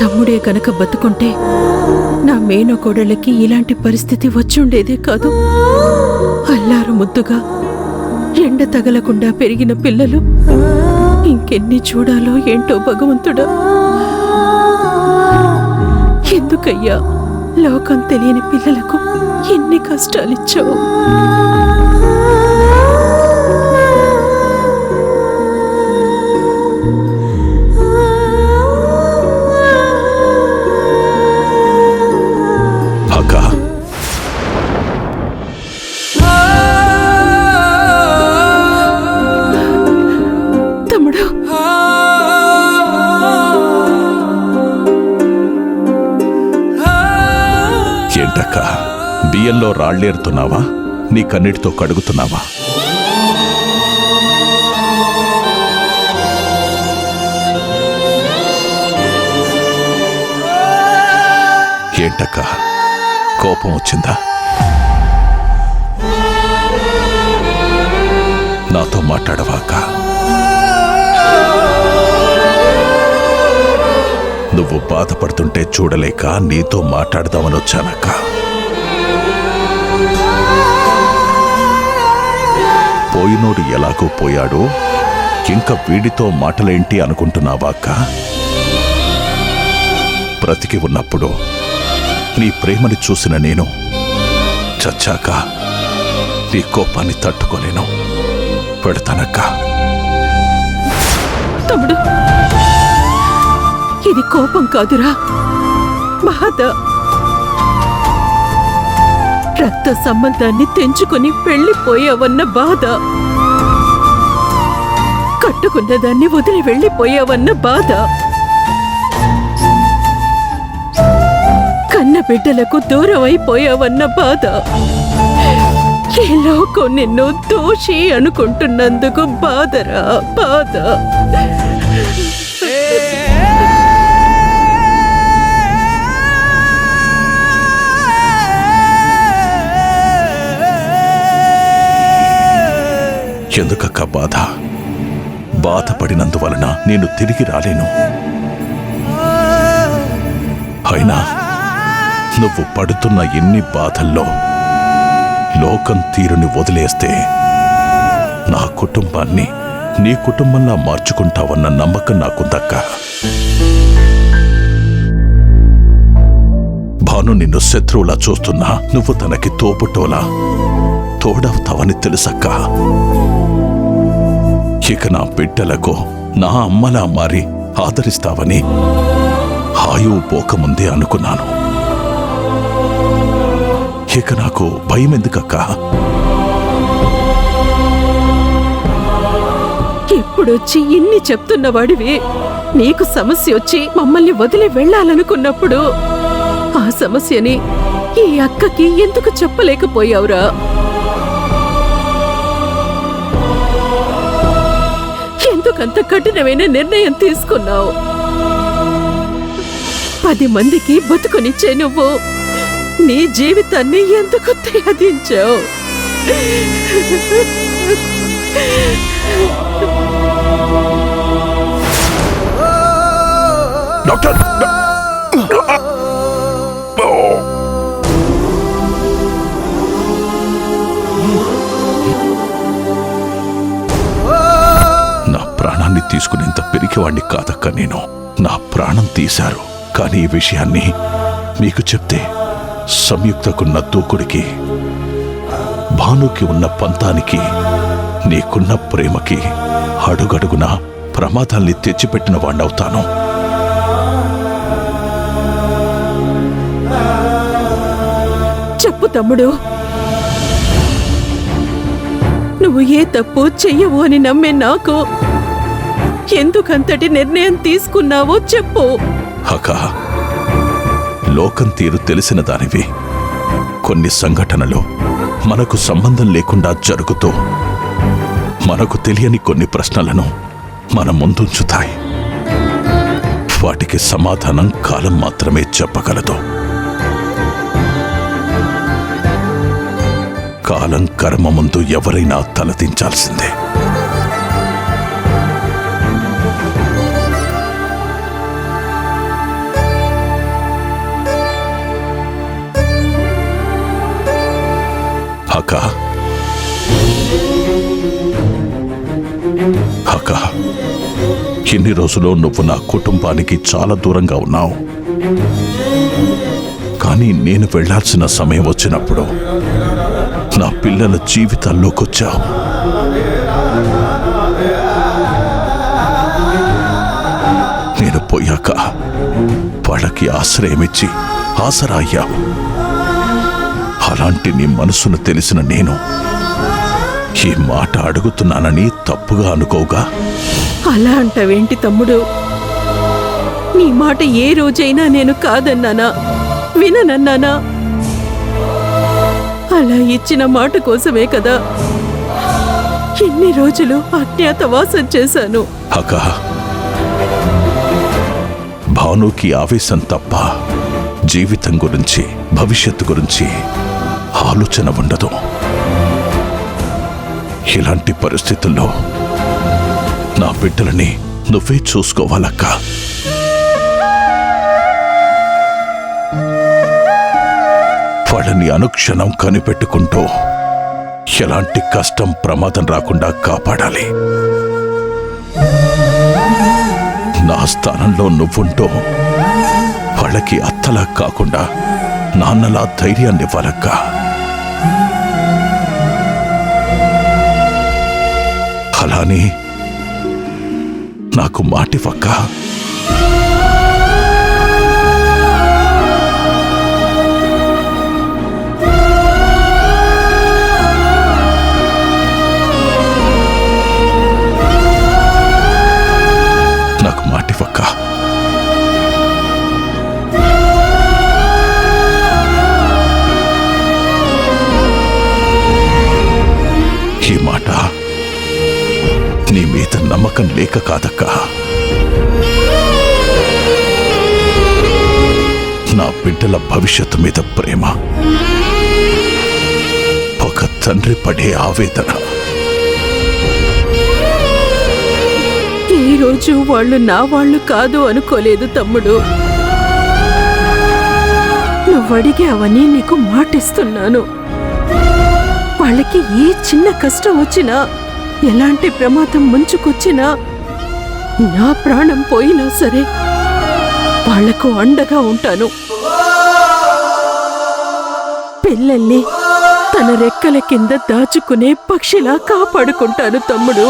తమ్ముడే కనుక బతుకుంటే నా మేనకోడళ్ళకి ఇలాంటి పరిస్థితి వచ్చుండేదే కాదు. అల్లారు ముద్దుగా ఎండ తగలకుండా పెరిగిన పిల్లలు ఇంకెన్ని చూడాలో ఏంటో భగవంతుడా. ఎందుకయ్యా లోకం తెలియని పిల్లలకు ఎన్ని కష్టాలిచ్చావు. ఏంటక్క, బియ్యంలో రాళ్ళేరుతున్నావా? నీ కన్నిటితో కడుగుతున్నావా? ఏంటక్క, కోపం వచ్చిందా? నాతో మాట్లాడవా అక్క? నువ్వు బాధపడుతుంటే చూడలేక నీతో మాట్లాడదామని వచ్చానక్క. పోయినోడు ఎలాగో పోయాడో ఇంకా వీడితో మాటలేంటి అనుకుంటున్నావా అక్క? బ్రతికి ఉన్నప్పుడు నీ ప్రేమని చూసిన నేను చచ్చాక నీ కోపాన్ని తట్టుకోలేను. పెడతానక్క. తమ్ముడు, ఇది కోపం కాదురా, బాధ. రక్త సంబంధాన్ని తెంచుకుని వెళ్ళిపోయావన్న బాధ, కట్టుకున్న దాన్ని వదిలి వెళ్ళిపోయావన్న బాధ, కన్న బిడ్డలకు దూరం అయిపోయావన్న బాధ, ఈ లోకం నిన్ను దోషి అనుకుంటున్నందుకు బాధరా, బాధ. ఎందుకక్క బాధ? బాధపడినందువలన నేను తిరిగి రాలేను. అయినా నువ్వు పడుతున్న ఎన్ని బాధల్లో లోకం తీరుని వదిలేస్తే నా కుటుంబాన్ని నీ కుటుంబంలా మార్చుకుంటావన్న నమ్మకం నాకుందక్క. భాను నిన్ను శత్రువులా చూస్తున్నా నువ్వు తనకి తోపుటోలా తోడవుతావని తెలుసక్క. ఇక నా బిడ్డలకు నా అమ్మలా మారి ఆదరిస్తావని ఆయువు పోకముందే అనుకున్నాను. ఇక నాకు భయం ఎందుకక్క? ఇప్పుడొచ్చి ఇన్ని చెప్తున్నవాడివి, నీకు సమస్య వచ్చి మమ్మల్ని వదిలి వెళ్ళాలనుకున్నప్పుడు ఆ సమస్యని ఈ అక్కకి ఎందుకు చెప్పలేకపోయావురా? ఎందుకంత కఠినమైన నిర్ణయం తీసుకున్నావు? 10 మందికి బతుకునిచ్చే నువ్వు నీ జీవితాన్ని ఎందుకు త్యాజించావు? డాక్టర్, నా ప్రాణాన్ని తీసుకునేంత పిరికివాణ్ణి కాదక్క నేను. నా ప్రాణం తీశారు, కానీ ఈ విషయాన్ని మీకు చెప్తే సంయుక్తకున్న దూకుడికి, భానుకి ఉన్న పంతానికి, నీకున్న ప్రేమకి అడుగడుగున ప్రమాదాల్ని తెచ్చిపెట్టిన వాణ్ణవుతాను. చెప్పు తమ్ముడు, నువ్వు ఏ తప్పు చెయ్యవు అని నమ్మే నాకు ఎందుకంతటి నిర్ణయం తీసుకున్నావో చెప్పు. అక్క, లోకం తీరు తెలిసిన దానివి. కొన్ని సంఘటనలు మనకు సంబంధం లేకుండా జరుగుతూ మనకు తెలియని కొన్ని ప్రశ్నలను మన ముందుంచుతాయి. వాటికి సమాధానం కాలం మాత్రమే చెప్పగలదు. కాలం కర్మ ముందు ఎవరైనా తలదించాల్సిందే. ఇన్ని రోజులు నువ్వు నా కుటుంబానికి చాలా దూరంగా ఉన్నావు. కానీ నేను వెళ్లాల్సిన సమయం వచ్చినప్పుడు నా పిల్లల జీవితాల్లోకొచ్చావు. నేను పోయాక వాళ్ళకి ఆశ్రయమిచ్చి ఆసరా అయ్యావు. అలాంటి నీ మనసును తెలిసిన నేను ఈ మాట అడుగుతున్నానని తప్పుగా అనుకోగా? అలా అంటావేంటి తమ్ముడు? నీ మాట ఏ రోజైనా నేను కాదన్నానా, విననన్నానా? అలా ఇచ్చిన మాట కోసమే కదా ఇన్ని రోజులు అజ్ఞాతవాసం చేశాను. అక్క, భానుకి ఆవేశం తప్ప జీవితం గురించి, భవిష్యత్తు గురించి ఆలోచన ఉండదు. ఇలాంటి పరిస్థితుల్లో నా బిడ్డలని నువ్వే చూసుకోవాలక్క. వాళ్ళని అనుక్షణం కనిపెట్టుకుంటూ ఎలాంటి కష్టం, ప్రమాదం రాకుండా కాపాడాలి. నా స్థానంలో నువ్వుంటూ వాళ్ళకి అత్తలా కాకుండా నాన్నలా ధైర్యాన్ని ఇవ్వాలక్క. అలానే నాకు మాటివక్క. నాకు మాటివక్క. ఈ మాట నీ మీద నమ్మకం లేక కాదక్క. నా బిడ్డల భవిష్యత్తు మీద ప్రేమ, ఒక తండ్రి పడే ఆవేదన. ఈ రోజు వాళ్ళు నా వాళ్ళు కాదు అనుకోలేదు తమ్ముడు. నువ్వడిగావని నీకు మాటిస్తున్నాను. వాళ్ళకి ఏ చిన్న కష్టం వచ్చినా, ఎలాంటి ప్రమాదం ముంచుకొచ్చినా, నా ప్రాణం పోయినా సరే వాళ్లకు అండగా ఉంటాను. పిల్లల్ని తన రెక్కల కింద దాచుకునే పక్షిలా కాపాడుకుంటాను తమ్ముడు.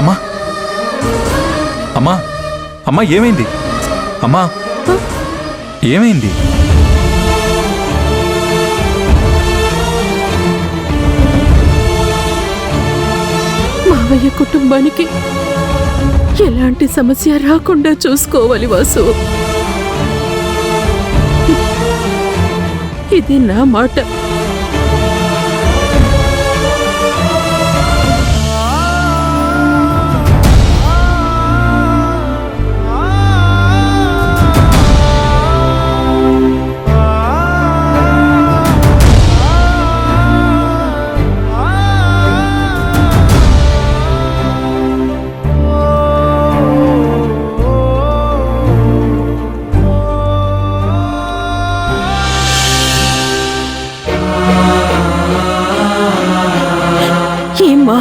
అమ్మా, అమ్మా, అమ్మా, ఏమైంది? అమ్మా, ఏమైంది? మావయ్య కుటుంబానికి ఎలాంటి సమస్య రాకుండా చూసుకోవాలి వాసు. ఇది నా మాట. ఏమ్మా,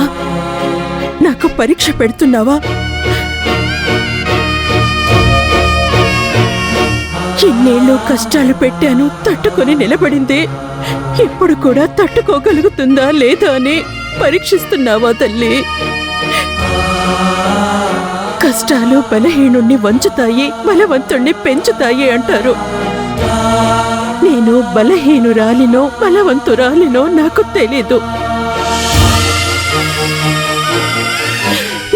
నాకు పరీక్ష పెడుతున్నావా? ఎన్నేళ్ళు కష్టాలు పెట్టాను, తట్టుకొని నిలబడింది. ఇప్పుడు కూడా తట్టుకోగలుగుతుందా లేదా అని పరీక్షిస్తున్నావా తల్లి? కష్టాలు బలహీనుణ్ణి వంచుతాయి, బలవంతుణ్ణి పెంచుతాయి అంటారు. నేను బలహీనురాలినో బలవంతురాలినో నాకు తెలీదు.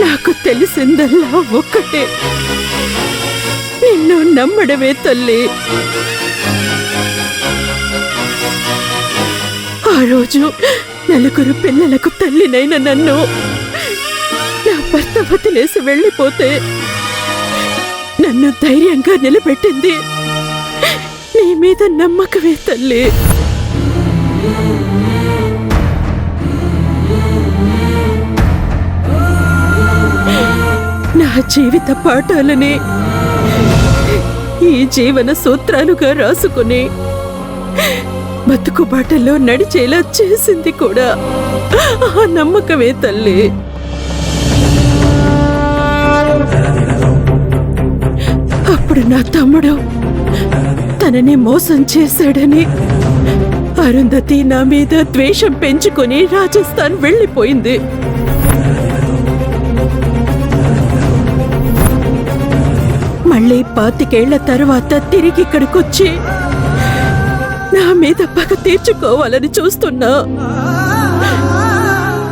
నాకు తెలిసిందల్లా ఒక్కటే, నిన్ను నమ్మడమే తల్లి. ఆ రోజు నలుగురు పిల్లలకు తల్లినైన నన్ను నా భర్త వదిలేసి వెళ్ళిపోతే నన్ను ధైర్యంగా నిలబెట్టింది నీ మీద నమ్మకమే తల్లి. నా జీవిత పాఠాలని ఈ జీవన సూత్రాలుగా రాసుకుని బతుకు బాటల్లో నడిచేలా చేసింది కూడా ఆ నమ్మకమే తల్లి. అప్పుడు నా తమ్ముడు తనని మోసం చేశాడని అరుంధతి నా మీద ద్వేషం పెంచుకొని రాజస్థాన్ వెళ్ళిపోయింది. మళ్ళీ 25 ఏళ్ల తర్వాత తిరిగి ఇక్కడికొచ్చి నా మీద పగ తీర్చుకోవాలని చూస్తున్నా.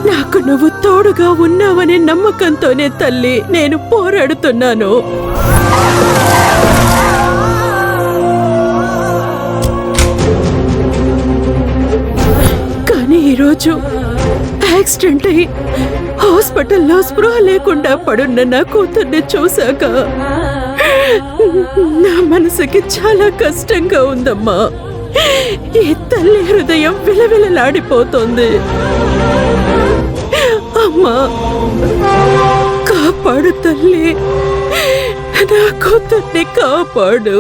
నాకు నువ్వు తోడుగా ఉన్నావనే నమ్మకంతోనే తల్లి నేను పోరాడుతున్నాను. కానీ ఈరోజు యాక్సిడెంట్ అయి హాస్పిటల్లో స్పృహ లేకుండా పడున్న నా కూతుర్ని చూశాక నా మనసుకి చాలా కష్టంగా ఉందమ్మా. ఈ తల్లి హృదయం విలవిలలాడిపోతోంది. అమ్మా, కాపాడు తల్లి, నా కూతుర్ని కాపాడు.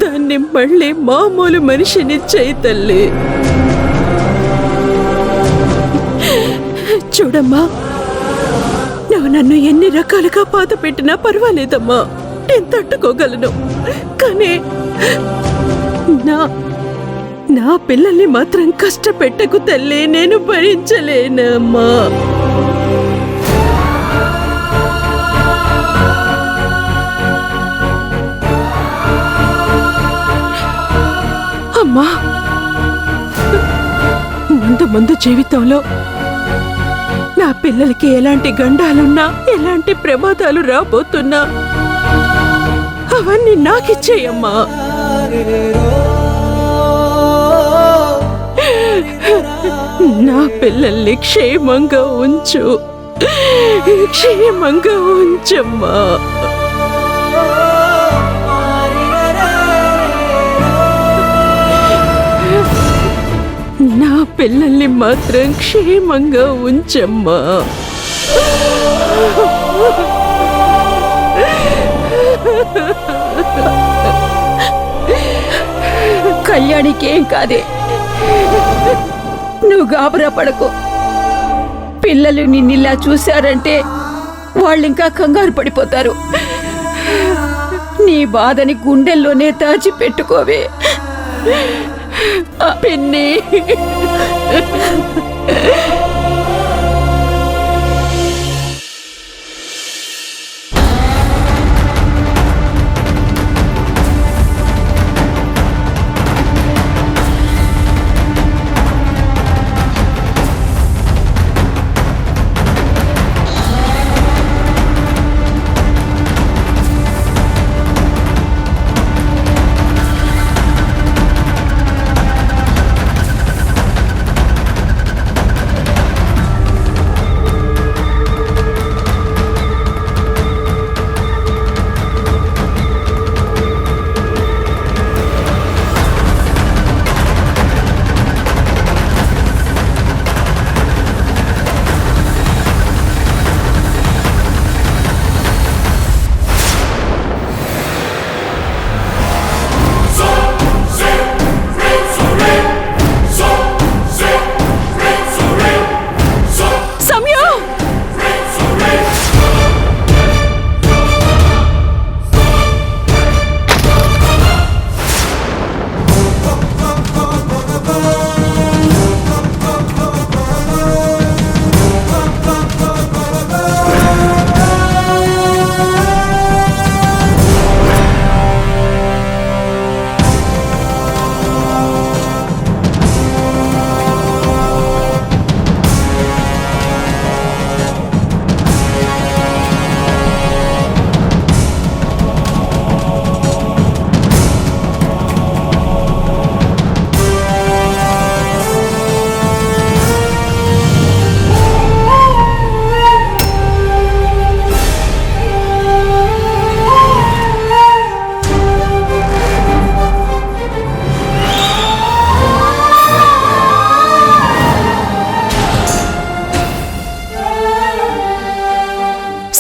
దాన్ని మళ్ళీ మామూలు మనిషిని చేయి తల్లి. చూడమ్మా, నువ్వు నన్ను ఎన్ని రకాలుగా బాధ పెట్టినా పర్వాలేదమ్మా, నేను తట్టుకోగలను. కానీ నా పిల్లల్ని మాత్రం కష్టపెట్టకు తల్లి, నేను భరించలేనమ్మా. అమ్మా, ముందు జీవితంలో నా పిల్లలకి ఎలాంటి గండాలున్నా, ఎలాంటి ప్రమాదాలు రాబోతున్నా అవన్నీ నాకిచ్చేయమ్మా. నా పిల్లల్ని క్షేమంగా ఉంచు, క్షేమంగా ఉంచమ్మా. నా పిల్లల్ని మాత్రం క్షేమంగా ఉంచమ్మా. కళ్యాణికి ఏం కాదే, నువ్వు గాబరా పడకు. పిల్లలు నిన్నిలా చూశారంటే వాళ్ళింకా కంగారు పడిపోతారు. నీ బాధని గుండెల్లోనే దాచిపెట్టుకోవే పిన్ని.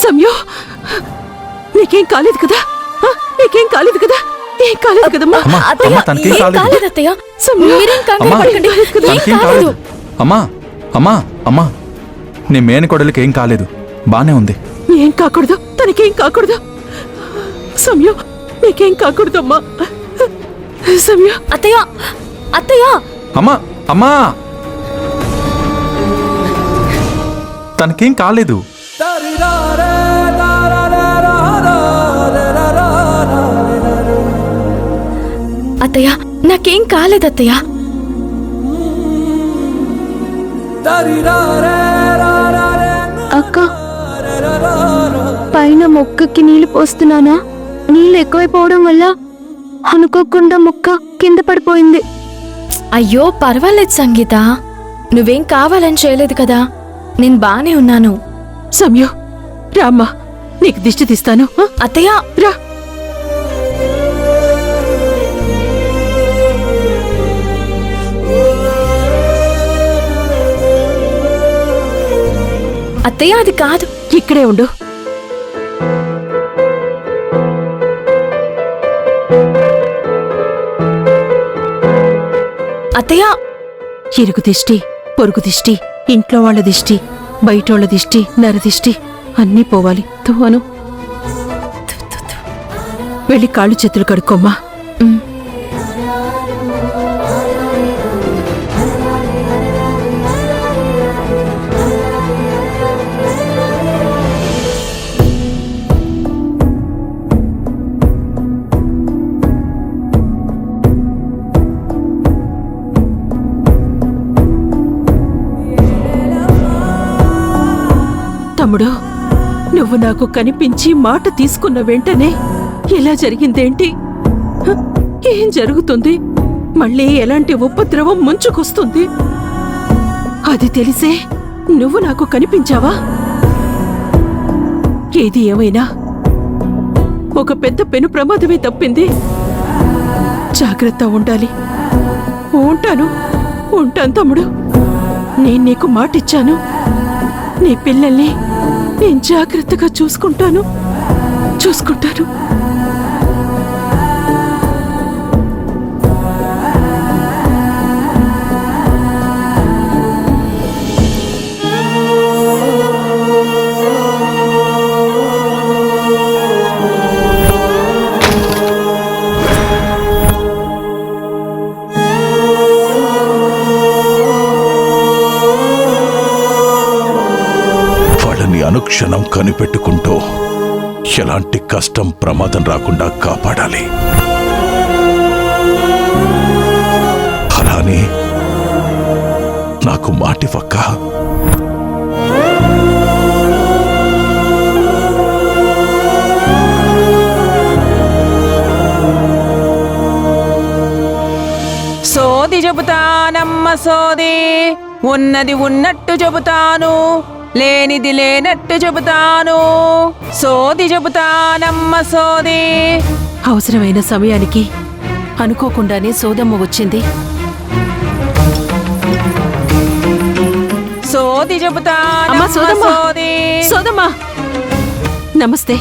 సమయో, నీకేం కాలేదు కదా? ఆ, నీకేం కాలేదు కదా? ఏం కాలేదు కదమ్మా? అమ్మా అమ్మా తనకేం కాలేదు. సమయో, అమ్మా కదా? తనకేం కాలేదు. అమ్మా అమ్మా అమ్మా నీ మేనకోడలికి ఏం కాలేదు, బానే ఉంది. ఏం కాకూడదు, తనకేం కాకూడదు. సమయో, నీకేం కాకూడదమ్మా. సమయో, అత్తయ్య అత్తయ్య అమ్మా అమ్మా తనకేం కాలేదు. అత్తయ్య నాకేం కాలేదు అత్తయ్య. అక్క, పైన మొక్కకి నీళ్లు పోస్తున్నానా? నీళ్ళు ఎక్కువైపోవడం వల్ల అనుకోకుండా మొక్క కింద పడిపోయింది. అయ్యో పర్వాలేదు సంగీత, నువ్వేం కావాలని చేయలేదు కదా, నేను బానే ఉన్నాను. సమయో, రామ్మా, నీకు దిష్టి తీస్తాను. ఆ, అత్తయ్య రా. అత్తయ్య అది కాదు. ఇక్కడే ఉండు. అత్తయ్య ఇరుగు దిష్టి, పొరుగు దిష్టి, ఇంట్లో వాళ్ళ దిష్టి, బయటోళ్ళ దిష్టి, నరదిష్టి అన్నీ పోవాలి. అను, వెళ్ళి కాళ్ళు చేతులు కడుక్కోమ్మా. ఉమ్. తమ్ముడు, నువ్వు నాకు కనిపించి మాట తీసుకున్న వెంటనే ఎలా జరిగిందేంటి? హ, ఏం జరుగుతుంది? మళ్ళీ ఎలాంటి ఉపద్రవం ముంచుకొస్తుంది? అది తెలిసే నువ్వు నాకు కనిపించావా? ఏది ఏమైనా ఒక పెద్ద పెను ప్రమాదమే తప్పింది. జాగ్రత్త ఉండాలి. ఉంటాను తమ్ముడు. నేను నీకు మాటిచ్చాను. నీ పిల్లల్ని నేను జాగ్రత్తగా చూసుకుంటాను. అనుక్షణం కనిపెట్టుకుంటూ ఎలాంటి కష్టం ప్రమాదం రాకుండా కాపాడాలి. అలానే నాకు మాటివక్క. సోది చెబుతానమ్మ సోది, ఉన్నది ఉన్నట్టు చెబుతాను, లేనిది లేనట్టు చెబుతాను. సోది చెబుతానమ్మ సోది. అవసరమైన సమయానికి అనుకోకుండానే సోదమ్మ వచ్చింది. సోది చెబుతానమ్మ అమ్మా, సోదమ్మ. సోది. సోదమ్మా, నమస్తే.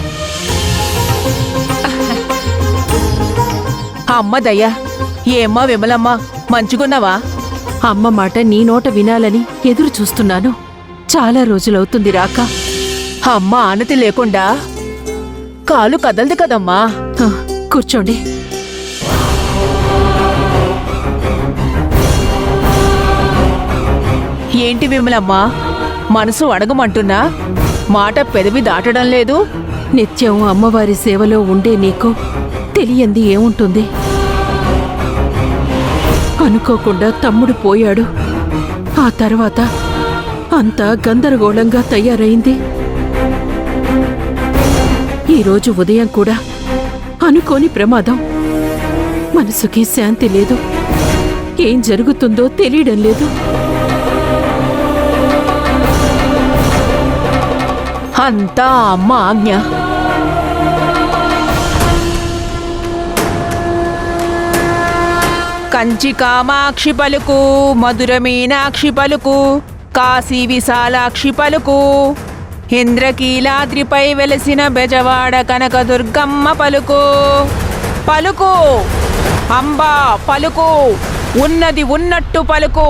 అమ్మ దయ్యా, ఏమ్మా విమలమ్మ, మంచుకున్నావా? అమ్మ మాట నీ నోట వినాలని ఎదురు చూస్తున్నాను. చాలా రోజులవుతుంది రాక. అమ్మ ఆనతి లేకుండా కాలు కదలదు కదమ్మా. ఆ, కూర్చోండి. ఏంటి విమలమ్మ, మనసు అడగమంటున్నా మాట పెదవి దాటడం లేదు. నిత్యం అమ్మవారి సేవలో ఉండే నీకు తెలియంది ఏముంటుంది? అనుకోకుండా తమ్ముడు పోయాడు. ఆ తర్వాత అంతా గందరగోళంగా తయారైంది. ఈరోజు ఉదయం కూడా అనుకోని ప్రమాదం. మనసుకి శాంతి లేదు. ఏం జరుగుతుందో తెలియడం లేదు. అంతా అమ్మ ఆజ్ఞ. కంచి కామాక్షి పలుకు, మధుర మీనాక్షి పలుకు, కాశీ విశాలాక్షి పలుకు, ఇంద్రకీలాద్రిపై వెలసిన బెజవాడ కనకదుర్గమ్మ పలుకు పలుకు అంబా పలుకు ఉన్నది ఉన్నట్టు పలుకు.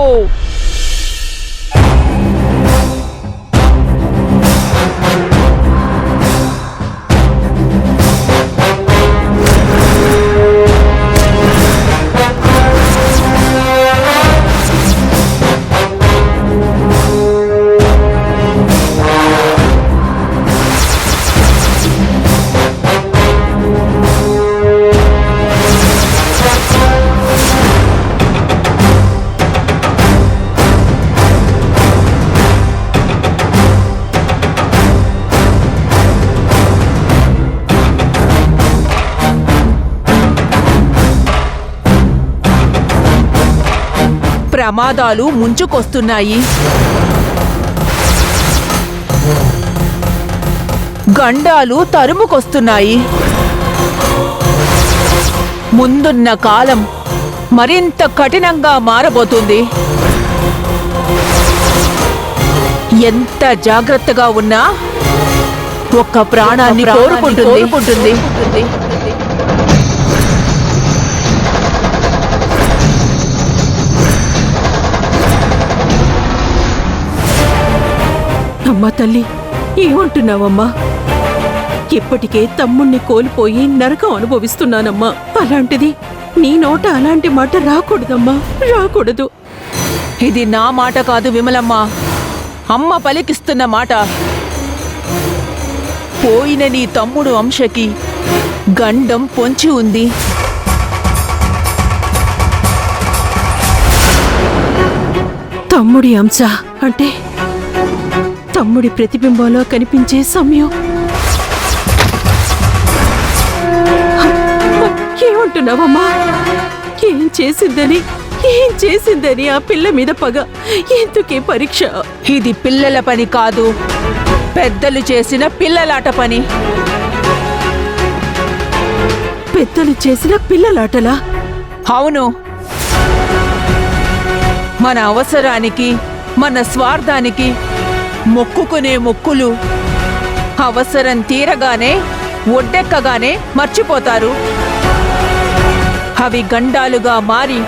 ప్రమాదాలు ముంచుకొస్తున్నాయి. గండాలు తరుముకొస్తున్నాయి. ముందున్న కాలం మరింత కఠినంగా మారబోతుంది. ఎంత జాగ్రత్తగా ఉన్నా ఒక్క ప్రాణాన్ని కోరుకుంటుంది. అమ్మా తల్లి, ఏమంటున్నావమ్మా? ఇప్పటికే తమ్ముణ్ణి కోల్పోయి నరకం అనుభవిస్తున్నానమ్మా. అలాంటిది నీ నోట అలాంటి మాట రాకూడదమ్మా, రాకూడదు. ఇది నా మాట కాదు విమలమ్మ, అమ్మ పలికిస్తున్న మాట. పోయిన నీ తమ్ముడు అంశకి గండం పొంచి ఉంది. తమ్ముడి అంశ అంటే తమ్ముడి ప్రతిబింబంలో కనిపించే సమయం. ఏమంటున్నావమ్మా? ఏం చేసిందని ఆ పిల్ల మీద పగ? ఎందుకే పరీక్ష? ఇది పిల్లల పని కాదు, పెద్దలు చేసిన పిల్లలాట పని. పెద్దలు చేసిన పిల్లలాటలా? అవును. మన అవసరానికి, మన స్వార్థానికి మొక్కుకునే మొక్కులు అవసరం తీరగానే, ఒడ్డెక్కగానే మర్చిపోతారు. అవి గండాలుగా మారి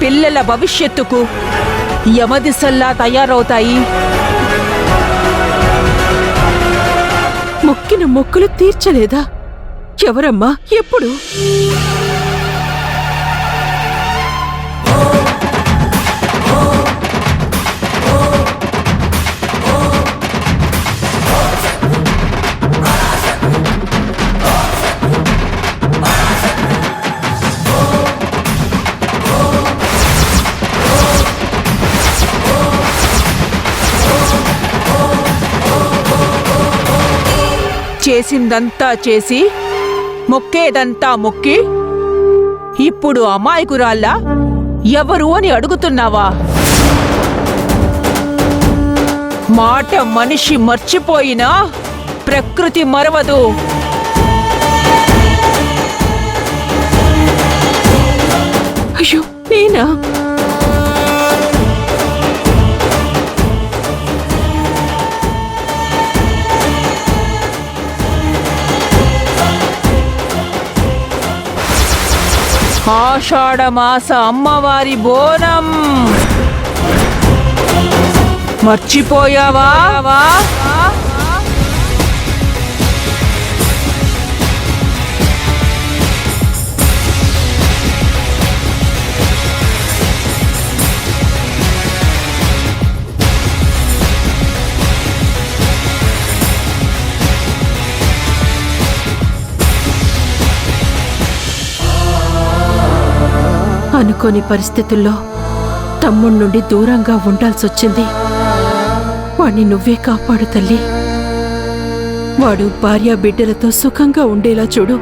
పిల్లల భవిష్యత్తుకు యమదిశల్లా తయారవుతాయి. మొక్కిన మొక్కులు తీర్చలేదా? ఎవరమ్మా? ఎప్పుడు? చేసిందంతా చేసి మొక్కేదంతా మొక్కి ఇప్పుడు అమాయకురాల్లా ఎవరు అని అడుగుతున్నావా? మాట మనిషి మర్చిపోయినా ప్రకృతి మరవదు. అయ్యో, నేనా? ఆషాఢమాస అమ్మవారి బోనం మర్చిపోయావా? అనుకోని పరిస్థితుల్లో తమ్ముడి నుండి దూరంగా ఉండాల్సొచ్చింది. వాణ్ణి నువ్వే కాపాడు తల్లి. వాడు భార్య బిడ్డలతో సుఖంగా ఉండేలా చూడు.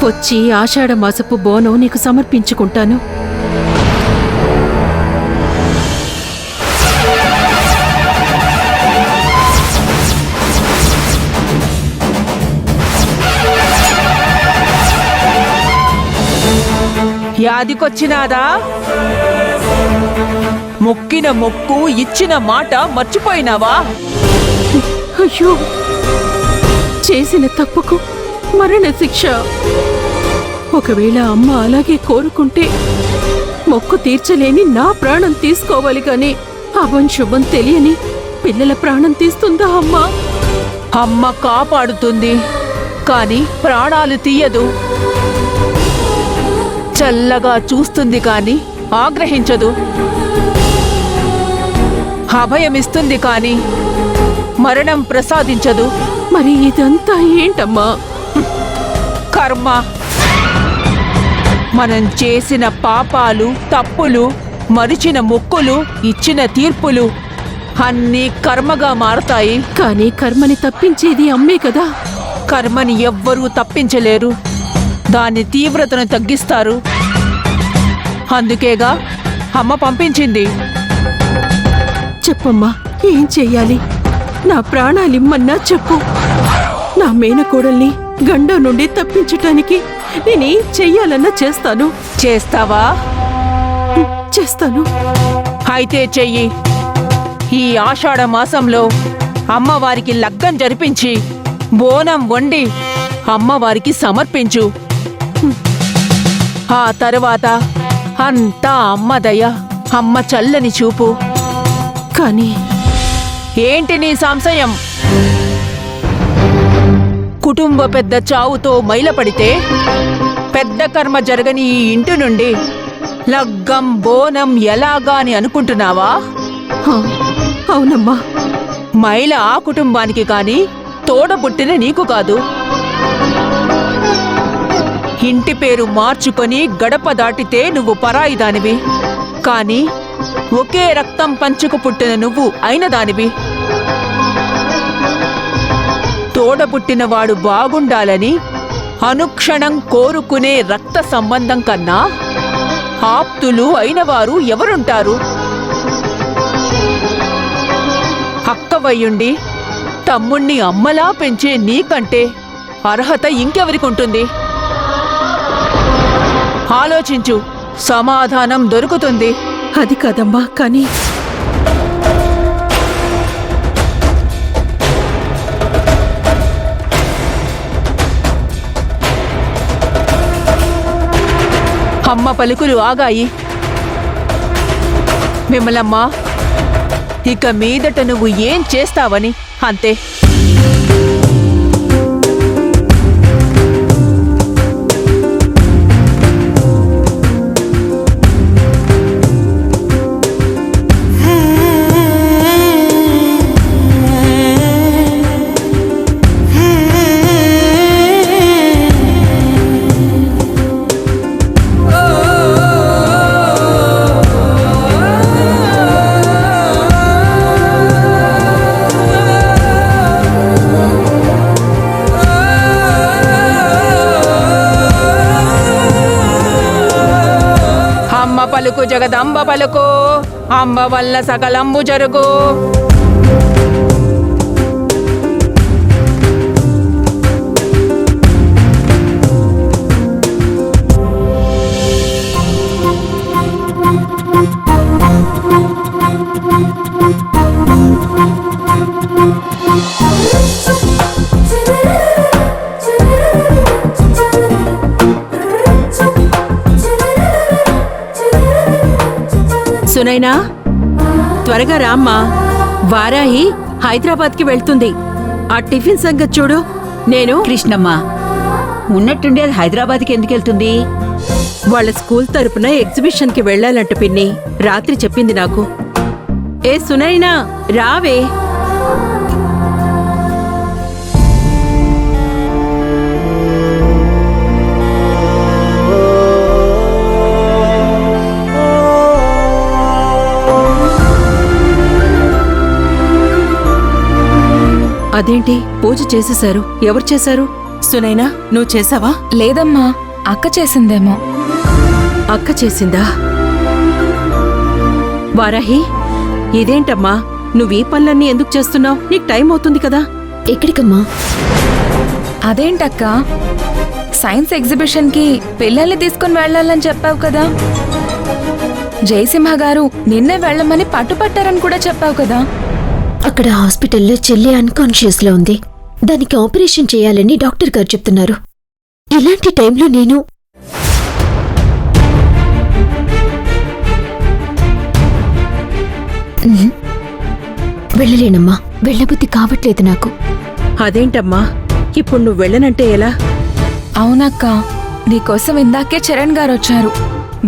వచ్చి ఆషాఢ మాసపు బోనం నీకు సమర్పించుకుంటాను. యాదికొచ్చినాదా? మొక్కిన మొక్కు ఇచ్చిన మాట మర్చిపోయినావా? అయ్యో, చేసిన తప్పుకు మరణ శిక్ష. ఒకవేళ అమ్మ అలాగే కోరుకుంటే మొక్కు తీర్చలేని నా ప్రాణం తీసుకోవాలి గాని అభం శుభం తెలియని పిల్లల ప్రాణం తీస్తుందా అమ్మా? అమ్మ కాపాడుతుంది, కాని ప్రాణాలు తీయదు. చల్లగా చూస్తుంది కాని ఆగ్రహించదు. అభయమిస్తుంది కాని మరణం ప్రసాదించదు. మరి ఇదంతా ఏంటమ్మా? కర్మ. మనం చేసిన పాపాలు, తప్పులు, మరిచిన మొక్కులు, ఇచ్చిన తీర్పులు అన్నీ కర్మగా మారతాయి. కానీ కర్మని తప్పించేది అమ్మే కదా. కర్మని ఎవ్వరూ తప్పించలేరు, దాని తీవ్రతను తగ్గిస్తారు. అందుకేగా అమ్మ పంపించింది. చెప్పమ్మా, ఏం చెయ్యాలి? నా ప్రాణాలిమ్మన్నా చెప్పు. నా మేనకోడల్ని గండం నుండి తప్పించటానికి నేనేం చెయ్యాలన్నా చేస్తాను. చేస్తావా? చేస్తాను. అయితే చెయ్యి. ఈ ఆషాఢ మాసంలో అమ్మవారికి లగ్గం జరిపించి బోనం వండి అమ్మవారికి సమర్పించు. ఆ తరువాత అంతా అమ్మ దయ, అమ్మ చల్లని చూపు. కానీ ఏంటి నీ సంశయం? కుటుంబ పెద్ద చావుతో మైలపడితే పెద్ద కర్మ జరగని ఈ ఇంటి నుండి లగ్గం బోనం ఎలాగా అని అనుకుంటున్నావా? అవునమ్మా. మైల ఆ కుటుంబానికి కాని తోడబుట్టిన నీకు కాదు. ఇంటి పేరు మార్చుకొని గడప దాటితే నువ్వు పరాయిదానివి, కాని ఒకే రక్తం పంచుకు పుట్టిన నువ్వు అయిన దానివి. తోడబుట్టినవాడు బాగుండాలని అనుక్షణం కోరుకునే రక్త సంబంధం కన్నా ఆప్తులు అయినవారు ఎవరుంటారు? అక్కవయ్యుండి తమ్ముణ్ణి అమ్మలా పెంచే నీకంటే అర్హత ఇంకెవరికుంటుంది? ఆలోచించు, సమాధానం దొరుకుతుంది. అది కాదమ్మా, కానీ అమ్మ పలుకులు ఆగాయి. మిమ్మలమ్మా, ఇక మీదట నువ్వు ఏం చేస్తావని అంతే. పలుకు జగదంబ పలుకు, అంబ వల్ల సకలంబు జరుగు. సునైనా, త్వరగా రామ్మా. వారాహి హైదరాబాద్కి వెళ్తుంది. ఆ టిఫిన్ సంగతి చూడు. నేను కృష్ణమ్మ, ఉన్నట్టుండి అది హైదరాబాద్కి ఎందుకు వెళ్తుంది? వాళ్ళ స్కూల్ తరపున ఎగ్జిబిషన్కి వెళ్ళాలంట పిన్ని. రాత్రి చెప్పింది నాకు. ఏ సునైనా, రావే. అదేంటి, పూజ చేసేశారు? ఎవరు చేశారు? సునైనా, నువ్వు చేసావా? లేదమ్మా, అక్క చేసిందేమో. అక్క చేసిందా? వారాహి, ఇదేంటమ్మా, నువ్వీ పనులన్నీ ఎందుకు చేస్తున్నావు? నీకు టైం అవుతుంది కదా. ఎక్కడికమ్మా? అదేంటక్క, సైన్స్ ఎగ్జిబిషన్కి పిల్లల్ని తీసుకుని వెళ్ళాలని చెప్పావు కదా. జయసింహ గారు నిన్నే వెళ్ళమని పట్టుపట్టారని కూడా చెప్పావు కదా. అక్కడ హాస్పిటల్లో చెల్లి అన్కాన్షియస్ లో ఉంది. దానికి ఆపరేషన్ చేయాలని డాక్టర్ గారు చెప్తున్నారు. ఇలాంటి టైంలో నేను వెళ్ళలేనమ్మా. వెళ్ళబుద్ధి కావట్లేదు నాకు. అదేంటమ్మా ఇప్పుడు నువ్వు వెళ్ళనంటే ఎలా? అవునక్క, నీకోసం ఇందాకే చరణ్ గారు వచ్చారు.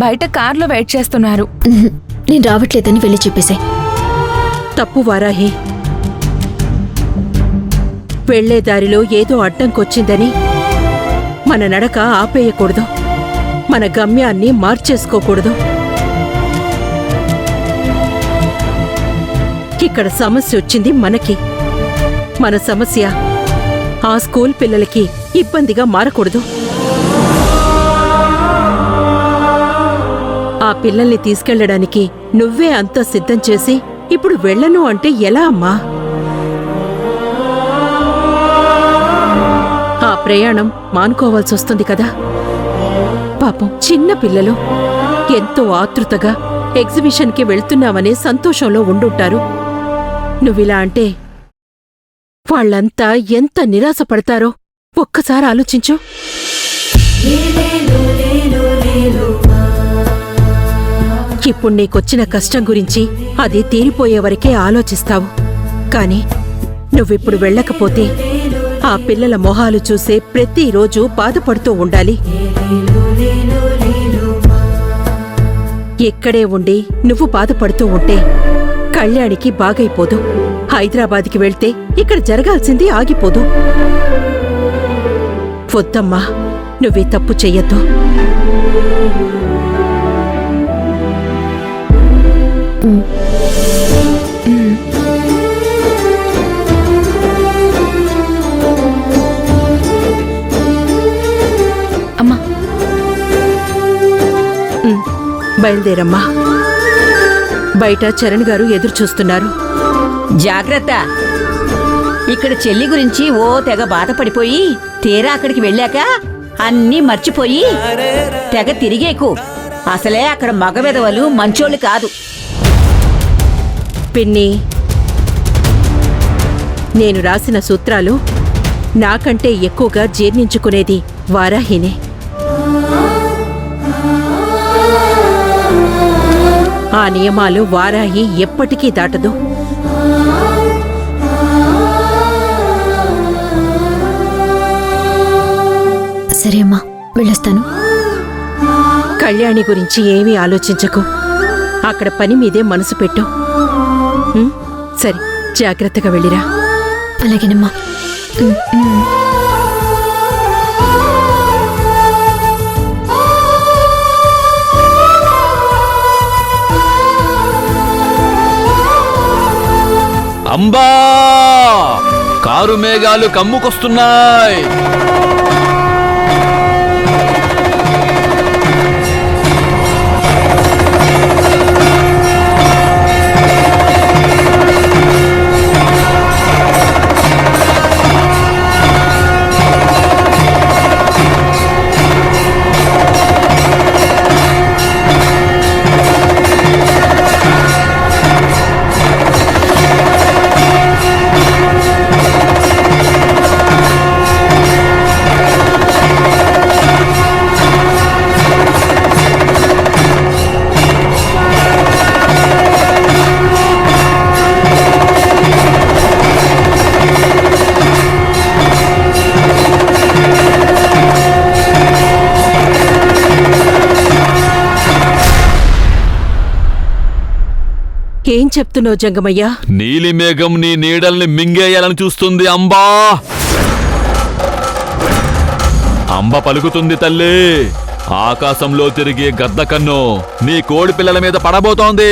బయట కార్లో వెయిట్ చేస్తున్నారు. నేను రావట్లేదని వెళ్ళి చెప్పేసే. తప్పు వారాహి. వెళ్లే దారిలో ఏదో అడ్డంకొచ్చిందని మన నడక ఆపేయకూడదు. మన గమ్యాన్ని మార్చేసుకోకూడదు. ఇక్కడ సమస్య వచ్చింది మనకి. మన సమస్య ఆ స్కూల్ పిల్లలకి ఇబ్బందిగా మారకూడదు. ఆ పిల్లల్ని తీసుకెళ్లడానికి నువ్వే అంతా సిద్ధం చేసి ఇప్పుడు వెళ్ళను అంటే ఎలా అమ్మా? ఆ ప్రయాణం మానుకోవాల్సొస్తుంది కదా. పాపం చిన్న పిల్లలు ఎంతో ఆతృతగా ఎగ్జిబిషన్కి వెళ్తున్నామనే సంతోషంలో ఉండుంటారు. నువ్విలా అంటే వాళ్ళంతా ఎంత నిరాశపడతారో ఒక్కసారి ఆలోచించు. ఇప్పుడు నీకొచ్చిన కష్టం గురించి అది తీరిపోయే వరకే ఆలోచిస్తావు. కాని నువ్విప్పుడు వెళ్ళకపోతే ఆ పిల్లల మొహాలు చూసే ప్రతిరోజు బాధపడుతూ ఉండాలి. ఇక్కడే ఉండి నువ్వు బాధపడుతూ ఉంటే కళ్యాణికి బాగైపోదు. హైదరాబాద్కి వెళ్తే ఇక్కడ జరగాల్సింది ఆగిపోదు. వద్దమ్మా, నువ్వే తప్పు చెయ్యొద్దు. అమ్మా, బయలుదేరమ్మా. బయట చరణ్ గారు ఎదురు చూస్తున్నారు. జాగ్రత్త. ఇక్కడ చెల్లి గురించి ఓ తెగ బాధపడిపోయి తీరా అక్కడికి వెళ్ళాక అన్నీ మర్చిపోయి తెగ తిరిగేకు. అసలే అక్కడ మగవెదవలు మంచోళ్ళు కాదు. పిన్ని, నేను రాసిన సూత్రాలు నాకంటే ఎక్కువగా జీర్ణించుకునేది వారాహినే. ఆ నియమాలు వారాహి ఎప్పటికీ దాటదు. సరే అమ్మా, వెళ్ళొస్తాను. కళ్యాణి గురించి ఏమీ ఆలోచించకు. అక్కడ పని మీదే మనసు పెట్టు. సరే, జాగ్రత్తగా వెళ్ళిరా. అలాగేనమ్మా. అంబా, కారు మేఘాలు కమ్ముకొస్తున్నాయి. ఏం చెప్తున్నావు జంగమయ్య? నీలిమేఘం నీ నీడల్ని మింగేయాలని చూస్తుంది అంబా. అంబ పలుకుతుంది తల్లి. ఆకాశంలో తిరిగే గద్ద కన్ను నీ కోడి పిల్లల మీద పడబోతోంది.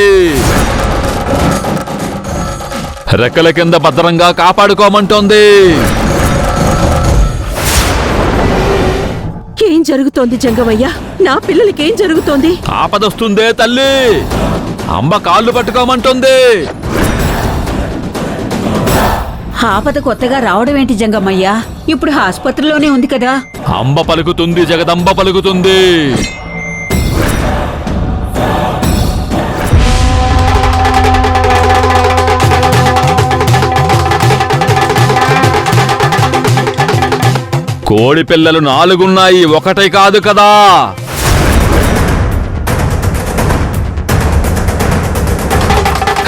రెక్కల కింద భద్రంగా కాపాడుకోమంటోంది. ఏం జరుగుతోంది జంగమయ్య? నా పిల్లలకేం జరుగుతోంది? ఆపదొస్తుందే తల్లి. అంబ కాళ్ళు పట్టుకోమంటుంది. ఆపద కొత్తగా రావడం ఏంటి జంగమయ్య? ఇప్పుడు ఆసుపత్రిలోనే ఉంది కదా. అంబ పలుకుతుంది, జగదంబ పలుకుతుంది. కోడి పిల్లలు 4 ఉన్నాయి, ఒకటే కాదు కదా.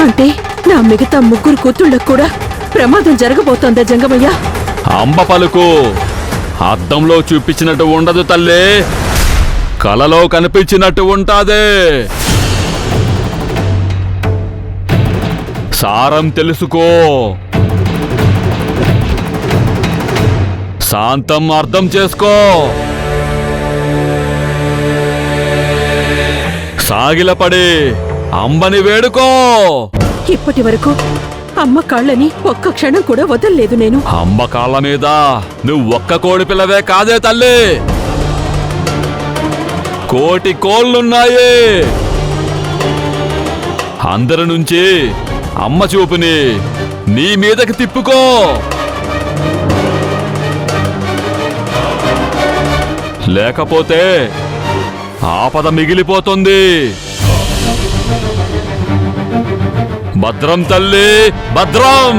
అంటే నా మిగతా 3 కూతుళ్ళకు కూడా ప్రమాదం జరగబోతోందా జంగమయ్య? అంబ పలుకు అద్దంలో చూపించినట్టు ఉండదు తల్లే, కలలో కనిపించినట్టు ఉంటాదే. సారం తెలుసుకో, శాంతం అర్థం చేసుకో. సాగిలపడి అంబని వేడుకో. ఇప్పటి వరకు అమ్మ కాళ్ళని ఒక్క క్షణం కూడా వదల్లేదు నేను. అంబ కాళ్ళ మీద నువ్వు ఒక్క కోడి పిల్లవే కాదే తల్లి, కోటి కోళ్ళున్నాయి. అందరి నుంచి అమ్మ చూపుని నీ మీదకి తిప్పుకో. లేకపోతే ఆపద మిగిలిపోతుంది. భద్రం తల్లి, భద్రం.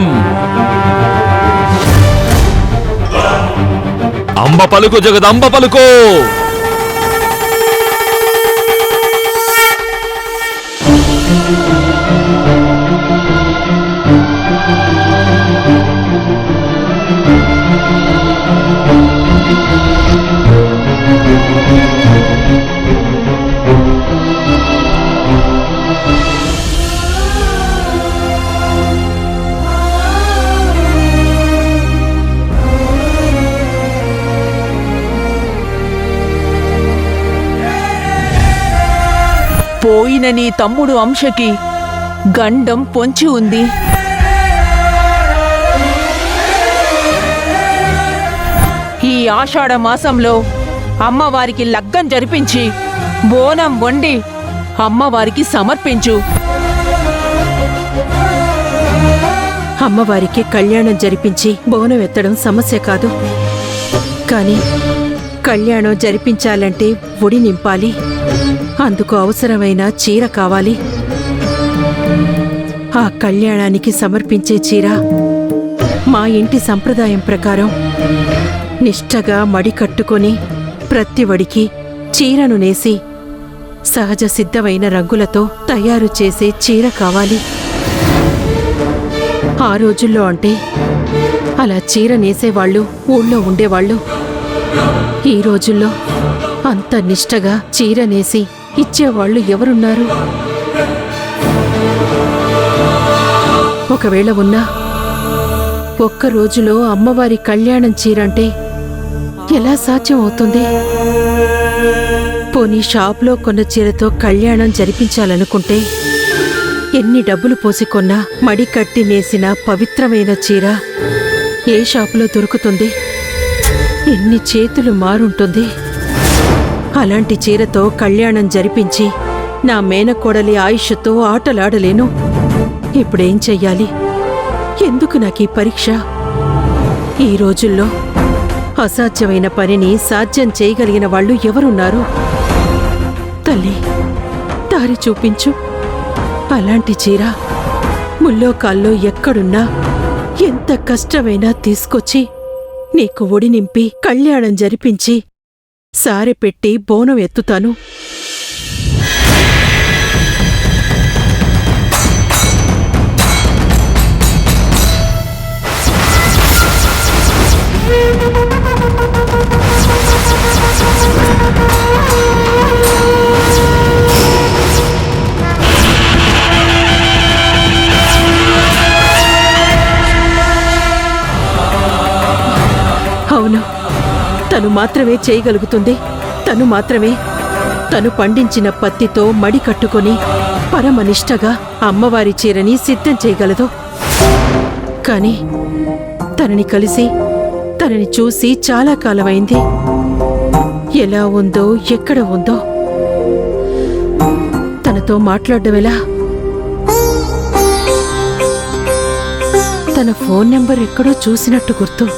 అంబ పలుకు, జగదంబ పలుకు. పోయిన నీ తమ్ముడు అంశకి గండం పొంచి ఉంది. ఈ ఆషాఢ మాసంలో అమ్మవారికి లగ్గం జరిపించి బోనం వండి అమ్మవారికి సమర్పించు. అమ్మవారికి కళ్యాణం జరిపించి బోనం ఎత్తడం సమస్య కాదు, కానీ కళ్యాణం జరిపించాలంటే ఒడి నింపాలి. అందుకు అవసరమైన చీర కావాలి. ఆ కళ్యాణానికి సమర్పించే చీర మా ఇంటి సంప్రదాయం ప్రకారం నిష్టగా మడి కట్టుకొని ప్రతి వడికి చీరను నేసి సహజ సిద్ధమైన రంగులతో తయారు చేసే చీర కావాలి. ఆ రోజుల్లో అంటే అలా చీర నేసేవాళ్ళు ఊళ్ళో ఉండేవాళ్ళు. ఈ రోజుల్లో అంత నిష్టగా చీర నేసి ఇచ్చేవాళ్ళు ఎవరున్నారు? ఒకవేళ ఉన్నా ఒక్క రోజులో అమ్మవారి కళ్యాణం చీరంటే ఎలా సాధ్యం అవుతుంది? పోనీ షాప్లో కొన్న చీరతో కళ్యాణం జరిపించాలనుకుంటే ఎన్ని డబ్బులు పోసి కొన్నా మడి కట్టి నేసిన పవిత్రమైన చీర ఏ షాపులో దొరుకుతుంది? ఎన్ని చేతులు మారుంటుంది? అలాంటి చీరతో కళ్యాణం జరిపించి నా మేనకోడలి ఆయుష్తో ఆటలాడలేను. ఇప్పుడేం చెయ్యాలి? ఎందుకు నాకీ పరీక్ష? ఈ రోజుల్లో అసాధ్యమైన పనిని సాధ్యం చేయగలిగిన వాళ్ళు ఎవరున్నారు? తల్లి, దారి చూపించు. అలాంటి చీర ముల్లోకాల్లో ఎక్కడున్నా ఎంత కష్టమైనా తీసుకొచ్చి నీకు ఒడి నింపి కళ్యాణం జరిపించి సారె పెట్టి బోనం ఎత్తుతాను. అవును, తను మాత్రమే చేయగలుగుతుంది. తను మాత్రమే తను పండించిన పత్తితో మడి కట్టుకొని పరమనిష్టగా అమ్మవారి చీరని సిద్ధం చేయగలదు. కాని తనని కలిసి తనని చూసి చాలా కాలమైంది. ఎలా ఉందో, ఎక్కడ ఉందో, తనతో మాట్లాడడం తన ఫోన్ నెంబర్ ఎక్కడో చూసినట్టు గుర్తు.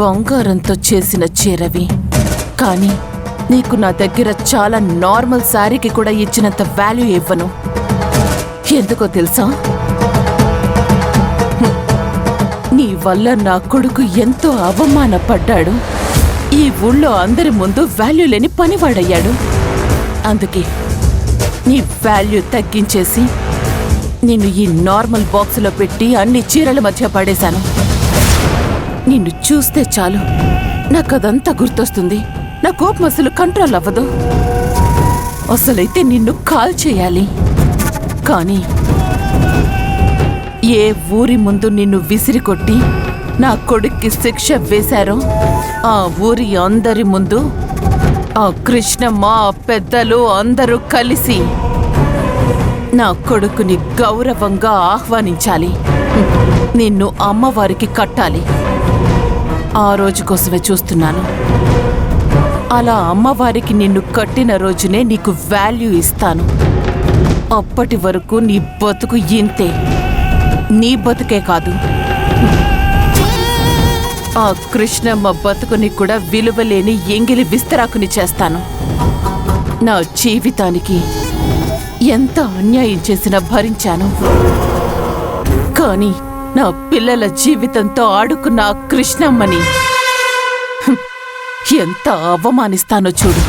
బంగారంతో చేసిన చీరవి, కానీ నీకు నా దగ్గర చాలా నార్మల్ శారీకి కూడా ఇచ్చినంత వాల్యూ ఇవ్వను. ఎందుకో తెలుసా? నీ వల్ల నా కొడుకు ఎంతో అవమానపడ్డాడు. ఈ ఊళ్ళో అందరి ముందు వాల్యూ లేని పనివాడయ్యాడు. అందుకే నీ వాల్యూ తగ్గించేసి నిన్ను ఈ నార్మల్ బాక్సులో పెట్టి అన్ని చీరల మధ్య పడేశాను. నిన్ను చూస్తే చాలు నాకదంతా గుర్తొస్తుంది. నా కోపం అసలు కంట్రోల్ అవ్వదు. అసలైతే నిన్ను కాల్ చేయాలి. కానీ ఏ ఊరి ముందు నిన్ను విసిరికొట్టి నా కొడుక్కి శిక్ష వేశారో ఆ ఊరి అందరి ముందు ఆ కృష్ణమ్మ, ఆ పెద్దలు అందరూ కలిసి నా కొడుకుని గౌరవంగా ఆహ్వానించాలి. నిన్ను అమ్మవారికి కట్టాలి. ఆ రోజు కోసమే చూస్తున్నాను. అలా అమ్మవారికి నిన్ను కట్టిన రోజునే నీకు వాల్యూ ఇస్తాను. అప్పటి వరకు నీ బతుకు ఇంతే. నీ బతుకే కాదు, ఆ కృష్ణమ్మ బతుకుని కూడా విలువలేని ఎంగిలి విస్తరాకుని చేస్తాను. నా జీవితానికి ఎంత అన్యాయం చేసినా భరించాను. కానీ నా పిల్లల జీవితంతో ఆడుకున్న ఆ కృష్ణమ్మని ఎంత అవమానిస్తానో చూడు.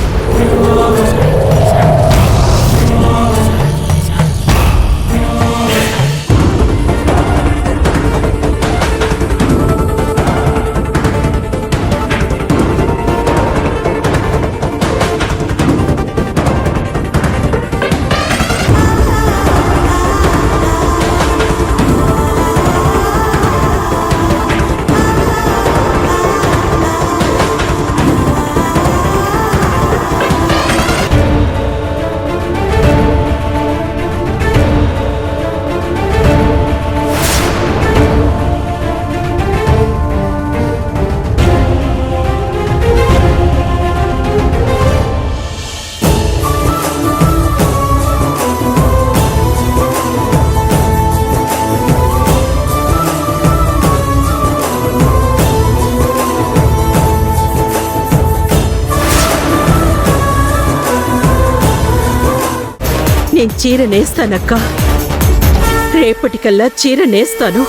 నేను చీర నేస్తానక్క. రేపటికల్లా చీర నేస్తాను.